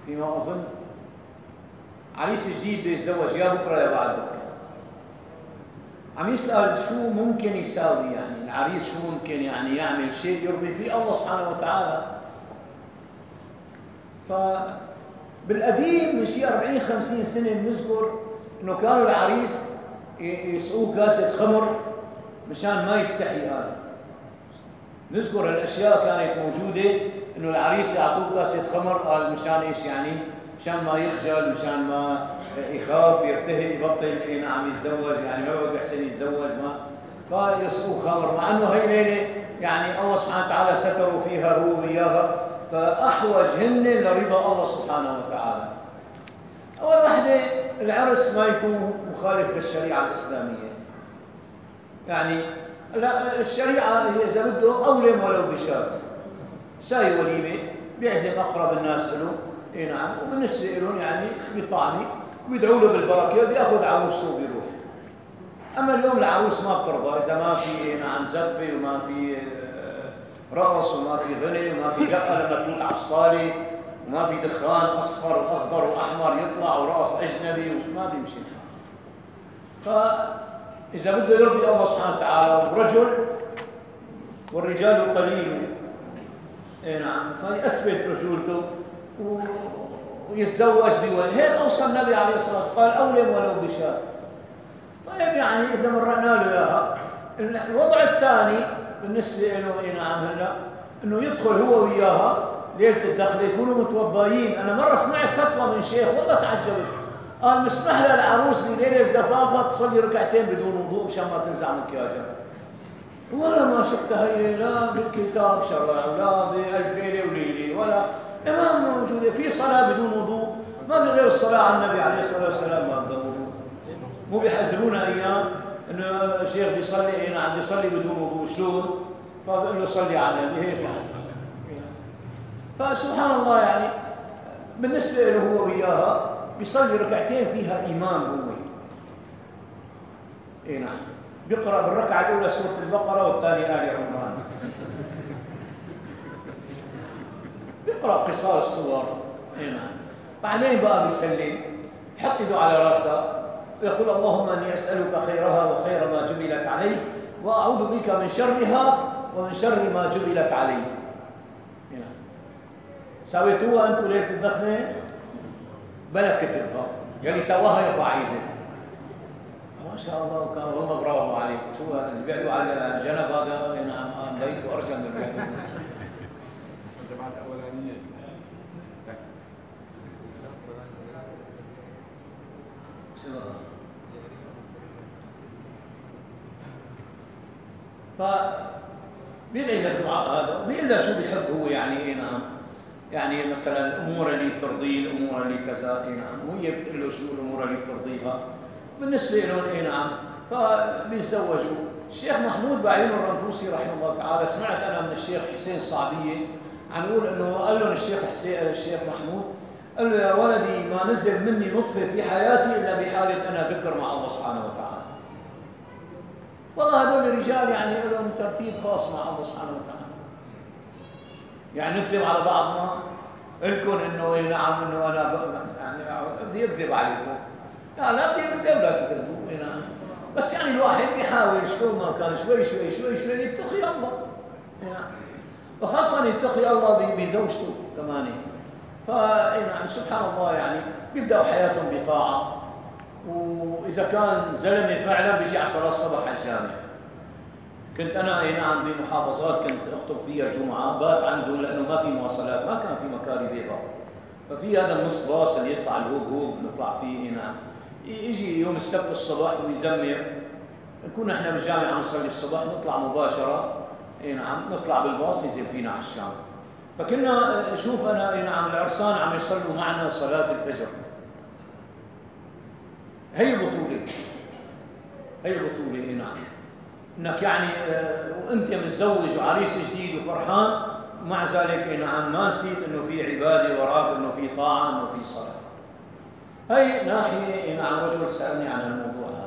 فيما أظن عريس جديد بده يتزوج يا بكرة يا بعد بكرة. عم يسأل شو ممكن يساوي، يعني العريس شو ممكن يعني يعمل شيء يرضي فيه الله سبحانه وتعالى. فبالقديم من شي 40-50 سنة بنذكر إنه كانوا العريس يسقوه كاسة خمر مشان ما يستحي. هذا نذكر الأشياء كانت موجودة، إنه العريس يعطوه كاسة خمر، قال مشان إيش يعني؟ مشان ما يخجل، مشان ما يخاف يرتهي يبطل نعم يتزوج، يعني ما هو بيحسن يتزوج ما فيسقوه خمر، مع إنه هي ليلة يعني الله سبحانه وتعالى ستروا فيها هو وياها، فأحوجهن لرضا الله سبحانه وتعالى. أول وحدة العرس ما يكون مخالف للشريعة الإسلامية، يعني لا الشريعة إذا بده أولم ولو بشات، شاي وليمة بيعزم أقرب الناس له، إيه نعم، وبالنسبة لهم يعني بطعمه وبيدعوا له بالبركة وبياخذ عروسته وبيروح. أما اليوم العروس ما بترضى إذا ما في نعم زفة وما في رقص وما في غني وما في دقة لما تفوت على الصالة وما في دخان أصفر وأخضر وأحمر يطلع ورقص أجنبي وما بيمشي الحال. فإذا بده يرضي الله سبحانه وتعالى ورجل والرجال قليل، إيه نعم، فيثبت رجولته ويتزوج بولد. هيك أوصى النبي عليه الصلاة والسلام، قال أولم ولو بشات. طيب يعني إذا مرقنا له إياها. الوضع الثاني بالنسبة له إيه نعم هلا إنه يدخل هو وياها ليلة الدخلة يكونوا متوضيين. أنا مرة سمعت فتوى من شيخ والله تعجبت، قال مسمح للعروس بليلة الزفافة تصلي ركعتين بدون وضوء مشان ما تنزع مكياجها. ولا ما شفتها هي لا بكتاب شرع ولا بألف ليلة وليلة ولا إمام موجودة في صلاة بدون وضوء، ما في غير الصلاة على النبي عليه الصلاة والسلام ما بدون وضوء. مو بيحذرونا أيام إنه الشيخ بيصلي نعم بيصلي بدون وضوء شلون؟ فبقول له صلي على النبي هيك يعني. فسبحان الله يعني بالنسبة له هو وياها بيصلي ركعتين فيها إمام هو. إيه نعم بيقرأ بالركعة الأولى سورة البقرة والثانية آل عمران. بيقرأ قصار الصور. إيه نعم بعدين بقى بيسلم يحط إيده على رأسها ويقول اللهم إني أسألك خيرها وخير ما جبلت عليه وأعوذ بك من شرها ومن شر ما جبلت عليه. إيه نعم سويتوها أنتم ليلة الدخلة؟ بلا كذبها يعني سواها يرفع ايده. ما شاء الله كان والله برافو عليك. شو اللي بيعدوا على جنب هذا؟ نعم لقيته ارجع من البيت. الجماعه الاولانيه بيدعي الدعاء هذا بيقول له شو بيحب هو يعني. اي نعم يعني مثلا الامور اللي بترضيه، الامور اللي كذا. اي نعم وهي بتقول له شو الامور اللي بترضيها بالنسبه لهم. اي نعم فبيتزوجوا. الشيخ محمود بعيون الرنفوسي رحمه الله تعالى سمعت انا من الشيخ حسين صعبيه عم يقول انه قال لهم الشيخ محمود قال له يا ولدي ما نزل مني نطفه في حياتي الا بحاله انا ذكر مع الله سبحانه وتعالى. والله هذول الرجال يعني لهم ترتيب خاص مع الله سبحانه وتعالى. يعني نكذب على بعضنا لكم انه اي نعم انه انا يعني بدي اكذب عليكم. لا بدي اكذب لا تكذبوا. اي نعم بس يعني الواحد بيحاول شو ما كان شوي شوي شوي شوي يتقي الله. اي نعم وخاصة يتقي الله بزوجته كمان. فاي نعم سبحان الله يعني بيبداوا حياتهم بطاعة. وإذا كان زلمة فعلا بيجي على صلاة الصبح على الجامع. كنت أنا أي نعم بمحافظات كنت أخطب فيها الجمعة بات عنده لأنه ما في مواصلات ما كان في مكاري بيضاء. ففي هذا النص باص اللي يطلع الهوب نطلع فيه. أي نعم يجي يوم السبت الصبح ويزمر نكون احنا بالجامع عم نصلي الصبح نطلع مباشرة. أي نعم نطلع بالباص ينزل فينا على الشام. فكنا شوف أنا أي نعم العرسان عم يصلوا معنا صلاة الفجر. هي البطولة. اي نعم انك يعني وانت متزوج وعريس جديد وفرحان ومع ذلك اي نعم ما نسيت انه في عباده وراك، انه في طاعه، انه في صلاه. هي ناحيه. اي نعم رجل سالني عن الموضوع هذا.